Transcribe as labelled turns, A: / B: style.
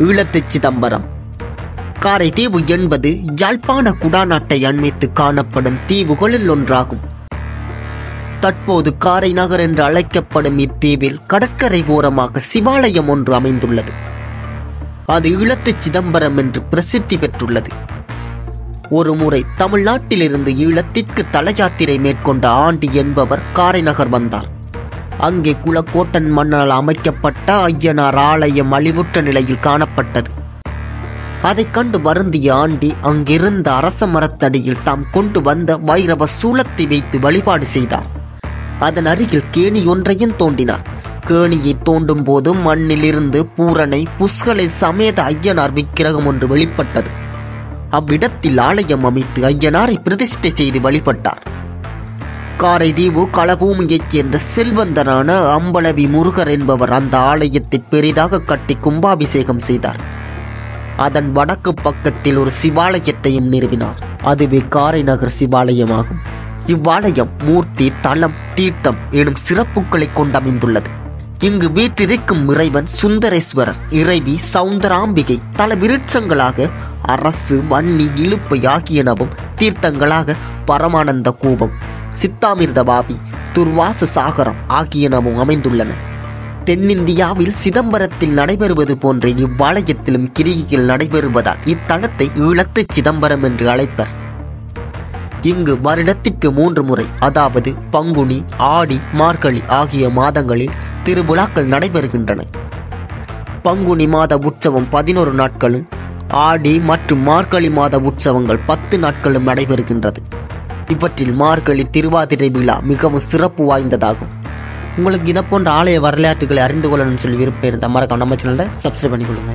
A: ஈழத்து சிதம்பரம். காரைதீவு என்பது யாழ்ப்பாண குடாநாட்டை அண்மித்து காணப்படும் தீவுகளில் ஒன்றாகும். தற்போது காரை நகர் என்று அழைக்கப்படும் இத்தீவில் கடற்கரை ஓரமாக சிவாலயம் ஒன்று அமைந்துள்ளது. அது ஈழத்து சிதம்பரம் என்று பிரசித்தி பெற்றுள்ளது. ஒரு முறை தமிழ்நாட்டிலிருந்து ஈழத்திற்கு தலயாத்திரை மேற்கொண்ட ஆண்டி என்பவர் காரை நகர் வந்தார். அங்கே குலக்கோட்டன் மன்னனால் அமைக்கப்பட்ட ஐயனார் ஆலயம் அழிவுற்ற நிலையில் காணப்பட்டது. அதைக் கண்டு வருந்திய ஆண்டி அங்கிருந்த அரச மரத்தடியில் தாம் கொண்டு வந்த வைரவ சூலத்தை வைத்து வழிபாடு செய்தார். அதன் அருகில் கேணி ஒன்றையும் தோண்டினார். கேணியை தோண்டும் போது மண்ணிலிருந்து பூரணை புஷ்களை சமேத ஐயனார் விக்கிரகம் ஒன்று வெளிப்பட்டது. அவ்விடத்தில் ஆலயம் அமைத்து ஐயனாரை பிரதிஷ்டை செய்து வழிபட்டார். காரைதீவு களபூமியைச் சேர்ந்த செல்வந்தரான அம்பலவி முருகர் என்பவர் அந்த ஆலயத்தை பெரிதாக கட்டி கும்பாபிஷேகம் செய்தார். அதன் வடக்கு பக்கத்தில் ஒரு சிவாலயத்தையும் நிறுவினார். அதுவே காரை நகர் சிவாலயமாகும். இவ்வாலயம் மூர்த்தி, தலம், தீர்த்தம் எனும் சிறப்புகளை கொண்டமைந்துள்ளது. இங்கு வீற்றிருக்கும் இறைவன் சுந்தரேஸ்வரர், இறைவி சவுந்தராம்பிகை, தல விருட்சங்களாக அரசு, வன்னி, இழுப்பை ஆகியனவும், தீர்த்தங்களாக பரமானந்த கூபம், சித்தாமிர்த பாவி, துர்வாச சாகரம் ஆகியனவும் அமைந்துள்ளன. தென்னிந்தியாவில் சிதம்பரத்தில் நடைபெறுவது போன்ற இவ்வாலயத்திலும் கிரிகைகள் நடைபெறுவதால் இத்தலத்தை ஈழத்து சிதம்பரம் என்று அழைப்பர். இங்கு வருடத்திற்கு 3 முறை, அதாவது பங்குனி, ஆடி, மார்கழி ஆகிய மாதங்களில் திருவிழாக்கள் நடைபெறுகின்றன. பங்குனி மாத உற்சவம் 11 நாட்களும், ஆடி மற்றும் மார்கழி மாத உற்சவங்கள் 10 நாட்களும் நடைபெறுகின்றது. இவற்றில் மார்கழி திருவாதிரை விழா மிகவும் சிறப்பு வாய்ந்ததாகும். உங்களுக்கு இதை போன்ற ஆலய வரலாற்றுகளை அறிந்து கொள்ளணும்னு சொல்லி விருப்பம் இருந்தால் மறக்காம நம்ம சேனலை சப்ஸ்கிரைப் பண்ணிக்கொள்ளுங்க.